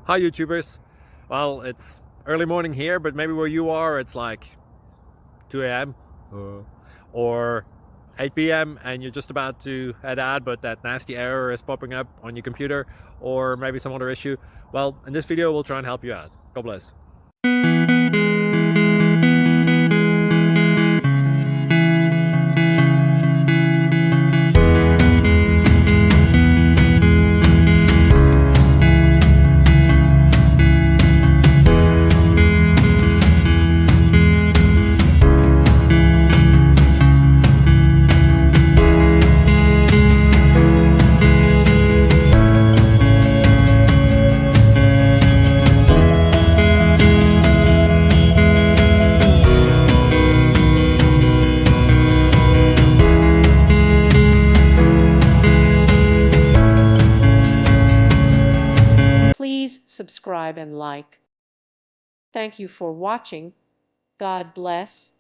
Hi YouTubers. Well, it's early morning here, but maybe where you are it's like 2 a.m. or 8 p.m. and you're just about to head out, but that nasty error is popping up on your computer, or maybe some other issue. Well, in this video we'll try and help you out. God bless. Please subscribe and like. Thank you for watching. God bless.